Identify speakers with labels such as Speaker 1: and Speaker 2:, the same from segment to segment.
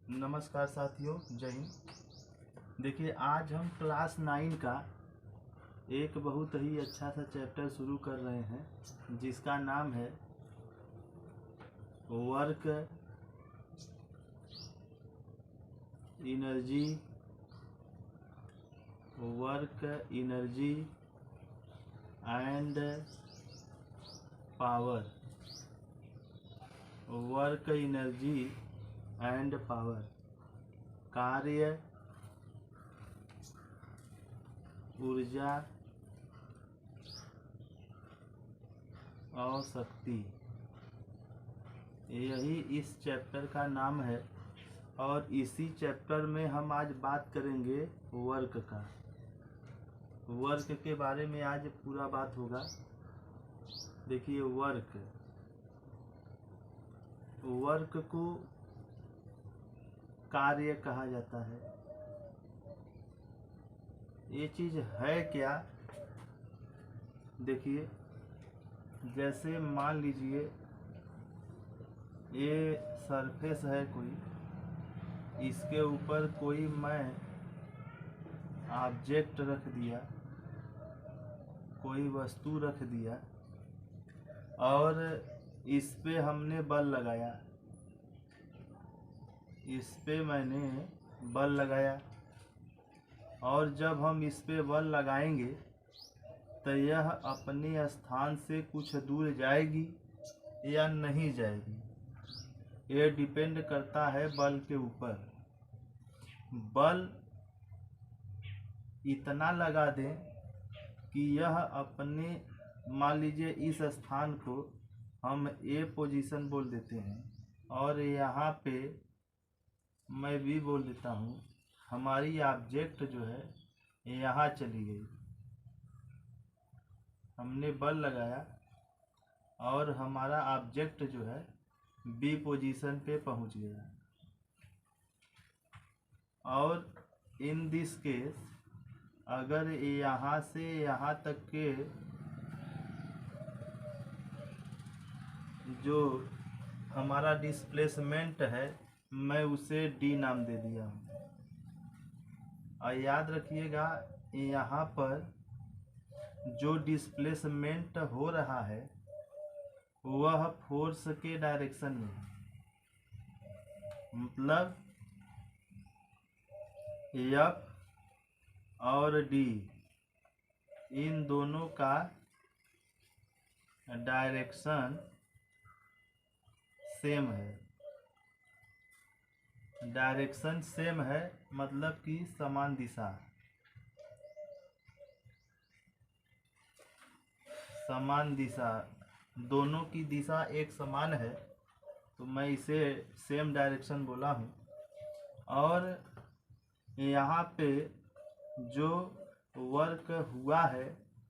Speaker 1: नमस्कार साथियों, जय हिंद। देखिए, आज हम क्लास 9 का एक बहुत ही अच्छा सा चैप्टर शुरू कर रहे हैं जिसका नाम है work energy and power. Work energy and power, कार्य, ऊर्जा और शक्ति, यही इस चैप्टर का नाम है। और इसी चैप्टर में हम आज बात करेंगे वर्क का। वर्क के बारे में आज पूरा बात होगा। देखिए, वर्क को कार्य कहा जाता है। ये चीज है क्या? देखिए, जैसे मान लीजिए ये सरफेस है कोई, इसके ऊपर कोई मैं ऑब्जेक्ट रख दिया, कोई वस्तु रख दिया और इस पे हमने बल लगाया। इस पे मैंने बल लगाया और जब हम इस पे बल लगाएंगे तो यह अपने स्थान से कुछ दूर जाएगी या नहीं जाएगी। ये डिपेंड करता है बल के ऊपर। बल इतना लगा दें कि यह अपने, मान लीजिए इस स्थान को हम ए पोजीशन बोल देते हैं और यहाँ पे मैं भी बोल देता हूँ। हमारी ऑब्जेक्ट जो है यहाँ चली गई, हमने बल लगाया और हमारा ऑब्जेक्ट जो है बी पोजीशन पे पहुँच गया। और इन दिस केस, अगर यहाँ से यहाँ तक के जो हमारा डिस्प्लेसमेंट है, मैं उसे डी नाम दे दिया हूँ। और याद रखिएगा, यहाँ पर जो डिस्प्लेसमेंट हो रहा है वह फोर्स के डायरेक्शन में है। मतलब एफ और डी, इन दोनों का डायरेक्शन सेम है। डायरेक्शन सेम है मतलब कि समान दिशा, दोनों की दिशा एक समान है, तो मैं इसे सेम डायरेक्शन बोला हूँ। और यहाँ पे जो वर्क हुआ है,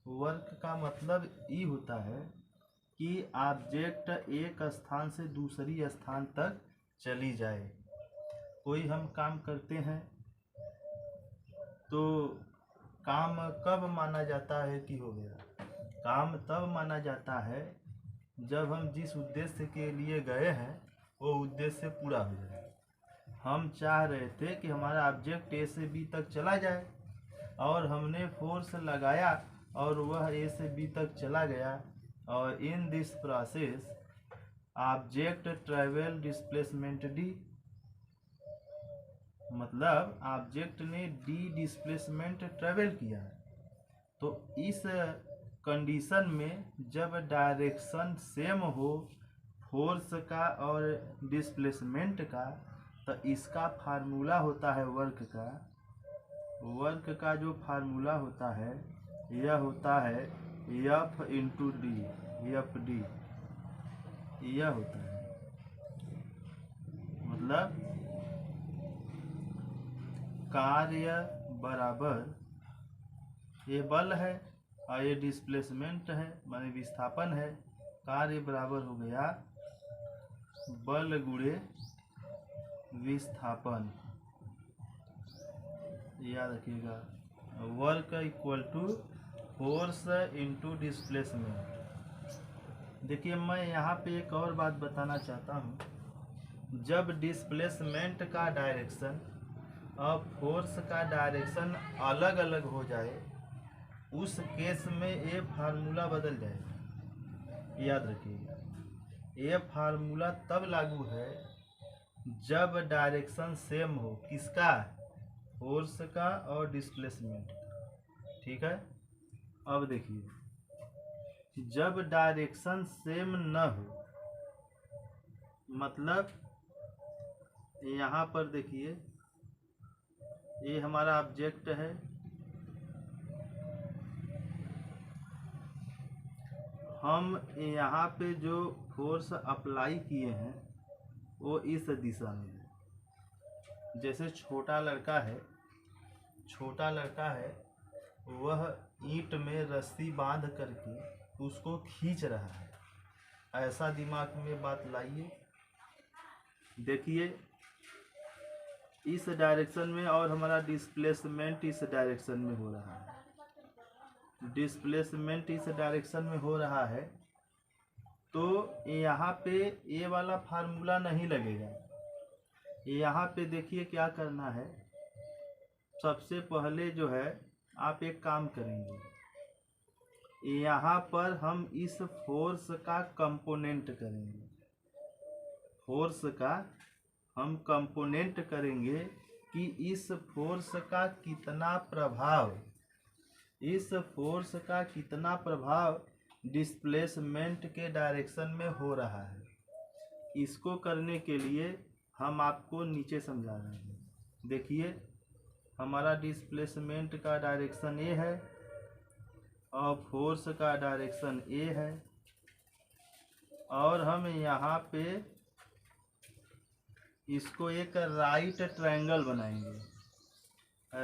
Speaker 1: वर्क का मतलब ये होता है कि ऑब्जेक्ट एक स्थान से दूसरी स्थान तक चली जाए। कोई हम काम करते हैं तो काम कब माना जाता है कि हो गया? काम तब माना जाता है जब हम जिस उद्देश्य के लिए गए हैं वो उद्देश्य पूरा हो जाए। हम चाह रहे थे कि हमारा ऑब्जेक्ट ए से बी तक चला जाए और हमने फोर्स लगाया और वह ए से बी तक चला गया। और in this process object travel displacement D, मतलब ऑब्जेक्ट ने डी डिस्प्लेसमेंट ट्रेवल किया। तो इस कंडीशन में जब डायरेक्शन सेम हो फोर्स का और डिस्प्लेसमेंट का, तो इसका फार्मूला होता है वर्क का। वर्क का जो फार्मूला होता है यह होता है F into D, F D, यह होता है। मतलब कार्य बराबर, ये बल है और ये डिस्प्लेसमेंट है, माने विस्थापन है। कार्य बराबर हो गया बल गुणे विस्थापन। याद रखिएगा, work equal to force into displacement. देखिए, मैं यहाँ पे एक और बात बताना चाहता हूँ। जब डिस्प्लेसमेंट का डायरेक्शन और फोर्स का डायरेक्शन अलग अलग हो जाए उस केस में ये फार्मूला बदल जाएगा। याद रखिएगा, ये फार्मूला तब लागू है जब डायरेक्शन सेम हो, किसका, फोर्स का और डिस्प्लेसमेंट का। ठीक है, अब देखिए जब डायरेक्शन सेम न हो, मतलब यहाँ पर देखिए ये हमारा ऑब्जेक्ट है, हम यहाँ पे जो फोर्स अप्लाई किए हैं वो इस दिशा में है। जैसे छोटा लड़का है वह ईंट में रस्सी बांध करके उसको खींच रहा है, ऐसा दिमाग में बात लाइए। देखिए इस डायरेक्शन में और हमारा डिस्प्लेसमेंट इस डायरेक्शन में हो रहा है, डिस्प्लेसमेंट इस डायरेक्शन में हो रहा है, तो यहाँ पे ये वाला फार्मूला नहीं लगेगा। यहाँ पे देखिए क्या करना है, सबसे पहले जो है आप एक काम करेंगे, यहाँ पर हम इस फोर्स का कंपोनेंट करेंगे, फोर्स का हम कंपोनेंट करेंगे कि इस फोर्स का कितना प्रभाव, इस फोर्स का कितना प्रभाव डिस्प्लेसमेंट के डायरेक्शन में हो रहा है। इसको करने के लिए हम आपको नीचे समझा रहे हैं। देखिए हमारा डिस्प्लेसमेंट का डायरेक्शन ए है और फोर्स का डायरेक्शन ए है, और हम यहाँ पे इसको एक राइट ट्रायंगल बनाएंगे,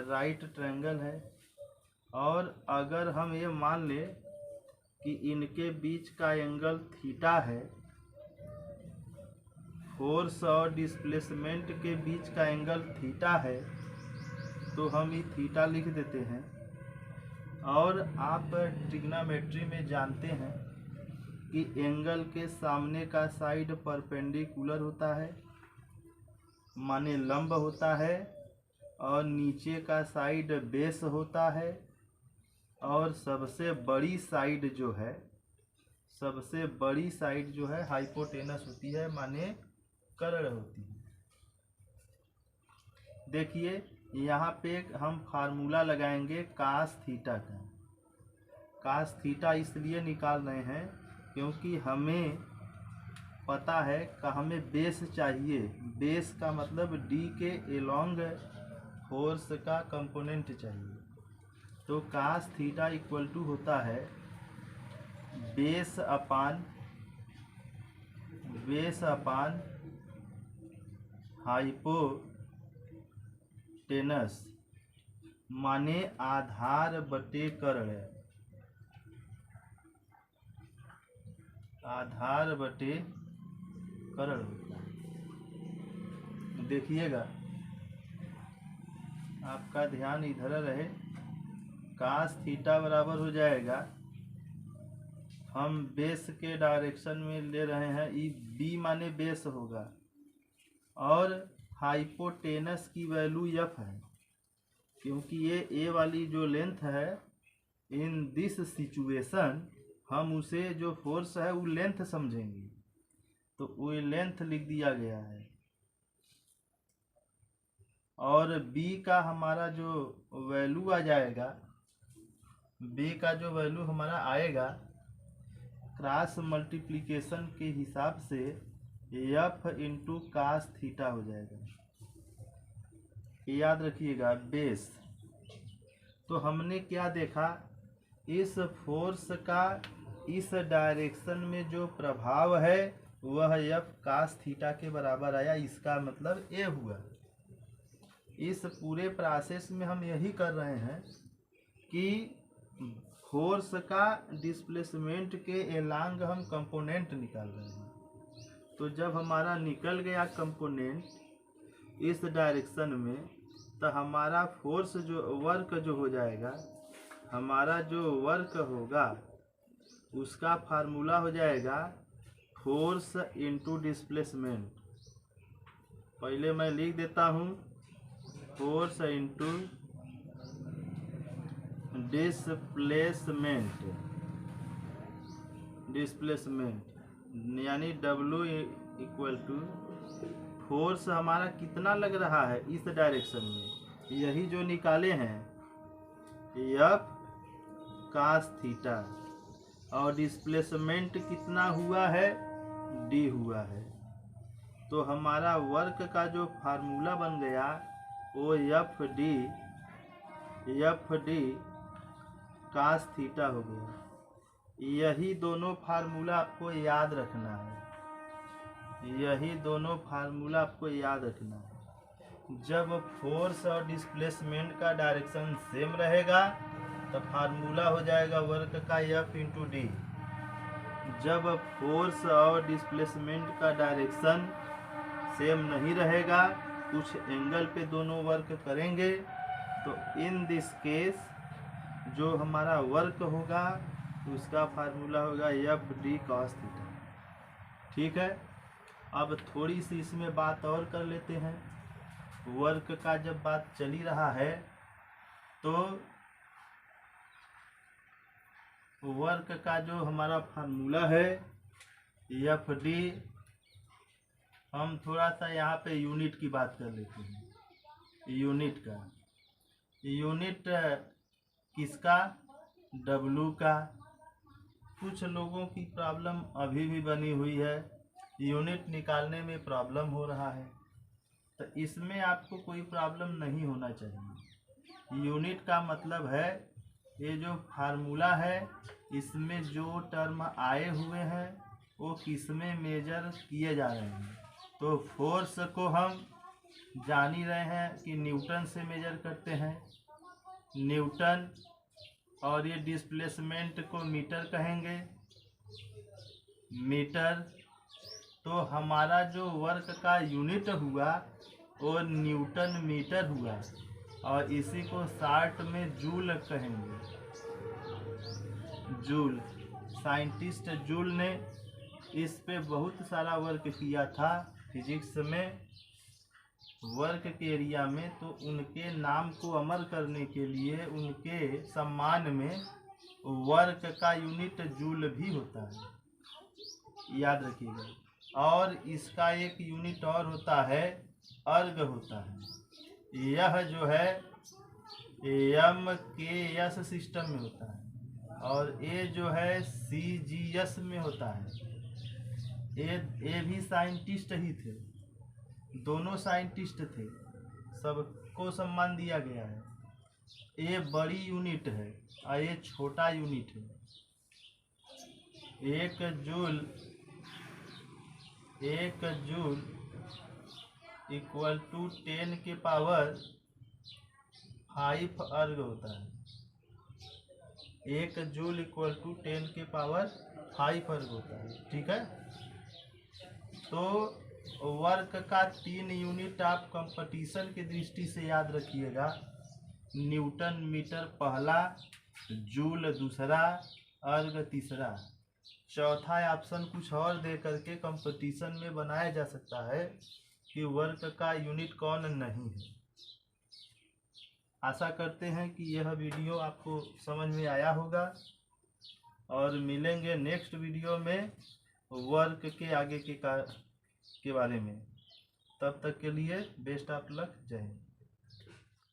Speaker 1: राइट ट्रायंगल है। और अगर हम ये मान ले कि इनके बीच का एंगल थीटा है, फोर्स और डिस्प्लेसमेंट के बीच का एंगल थीटा है, तो हम ये थीटा लिख देते हैं। और आप ट्रिग्नोमेट्री में जानते हैं कि एंगल के सामने का साइड परपेंडिकुलर होता है, माने लंब होता है, और नीचे का साइड बेस होता है, और सबसे बड़ी साइड जो है, सबसे बड़ी साइड जो है हाइपोटेनस होती है, माने कर्ण होती है। देखिए यहाँ पे हम फार्मूला लगाएंगे कास थीटा का। कास थीटा इसलिए निकाल रहे हैं क्योंकि हमें पता है कि हमें बेस चाहिए, बेस का मतलब डी के एलोंग फोर्स का कंपोनेंट चाहिए। तो कास थीटा इक्वल टू होता है बेस अपान हाइपोटेनस, माने आधार बटे कर्ण, आधार बटे कर्ण होता है। देखिएगा आपका ध्यान इधर रहे, कास थीटा बराबर हो जाएगा, हम बेस के डायरेक्शन में ले रहे हैं, ई बी माने बेस होगा, और हाइपोटेनस की वैल्यू एफ है, क्योंकि ये ए वाली जो लेंथ है, इन दिस सिचुएशन हम उसे जो फोर्स है वो लेंथ समझेंगे, तो वो लेंथ लिख दिया गया है। और b का हमारा जो वैल्यू आ जाएगा, b का जो वैल्यू हमारा आएगा क्रॉस मल्टीप्लिकेशन के हिसाब से f इंटू कास थीटा हो जाएगा। याद रखिएगा बेस। तो हमने क्या देखा, इस फोर्स का इस डायरेक्शन में जो प्रभाव है वह f कास थीटा के बराबर आया, इसका मतलब ए हुआ। इस पूरे प्रोसेस में हम यही कर रहे हैं कि फोर्स का डिस्प्लेसमेंट के एलांग हम कंपोनेंट निकाल रहे हैं। तो जब हमारा निकल गया कंपोनेंट इस डायरेक्शन में, तो हमारा फोर्स जो वर्क जो हो जाएगा, हमारा जो वर्क होगा उसका फार्मूला हो जाएगा फोर्स इंटू डिस्प्लेसमेंट, पहले मैं लिख देता हूँ फोर्स इंटू डिस्प्लेसमेंट यानी W इक्वल टू फोर्स हमारा कितना लग रहा है इस डायरेक्शन में, यही जो निकाले हैं F cos थीटा, और डिस्प्लेसमेंट कितना हुआ है D हुआ है। तो हमारा वर्क का जो फार्मूला बन गया वो एफ डी cos थीटा हो गया। यही दोनों फार्मूला आपको याद रखना है, यही दोनों फार्मूला आपको याद रखना है। जब फोर्स और डिस्प्लेसमेंट का डायरेक्शन सेम रहेगा तो फार्मूला हो जाएगा वर्क का एफ इंटू डी। जब फोर्स और डिस्प्लेसमेंट का डायरेक्शन सेम नहीं रहेगा, कुछ एंगल पे दोनों वर्क करेंगे, तो इन दिस केस जो हमारा वर्क होगा उसका फार्मूला होगा एफ डी cos थीटा। ठीक है, अब थोड़ी सी इसमें बात और कर लेते हैं। वर्क का जब बात चल ही रहा है तो वर्क का जो हमारा फार्मूला है एफ डी, हम थोड़ा सा यहाँ पे यूनिट की बात कर लेते हैं। यूनिट का, यूनिट किसका, W का। कुछ लोगों की प्रॉब्लम अभी भी बनी हुई है, यूनिट निकालने में प्रॉब्लम हो रहा है, तो इसमें आपको कोई प्रॉब्लम नहीं होना चाहिए। यूनिट का मतलब है ये जो फार्मूला है इसमें जो टर्म आए हुए हैं वो किस में मेजर किए जा रहे हैं। तो फोर्स को हम जान ही रहे हैं कि न्यूटन से मेजर करते हैं, न्यूटन, और ये डिस्प्लेसमेंट को मीटर कहेंगे, मीटर। तो हमारा जो वर्क का यूनिट हुआ वो न्यूटन मीटर हुआ, और इसी को शॉर्ट में जूल कहेंगे, जूल। साइंटिस्ट जूल ने इस पे बहुत सारा वर्क किया था फिजिक्स में, वर्क के एरिया में। तो उनके नाम को अमर करने के लिए उनके सम्मान में वर्क का यूनिट जूल भी होता है, याद रखिएगा। और इसका एक यूनिट और होता है, अर्ग होता है। यह जो है MKS सिस्टम में होता है, और ये जो है CGS में होता है। ये भी साइंटिस्ट ही थे, दोनों साइंटिस्ट थे, सबको सम्मान दिया गया है। ये बड़ी यूनिट है और ये छोटा यूनिट है। एक जूल इक्वल टू 10 के पावर 5 अर्ग होता है। एक जूल इक्वल टू 10 के पावर 5 अर्ग होता है। ठीक है, तो वर्क का 3 यूनिट आप कंपटीशन की दृष्टि से याद रखिएगा। न्यूटन मीटर पहला, जूल दूसरा, अर्ग तीसरा। चौथा ऑप्शन कुछ और दे करके कंपटीशन में बनाया जा सकता है कि वर्क का यूनिट कौन नहीं है। आशा करते हैं कि यह वीडियो आपको समझ में आया होगा, और मिलेंगे नेक्स्ट वीडियो में वर्क के आगे के बारे में। तब तक के लिए बेस्ट ऑफ लक, जय हिंद।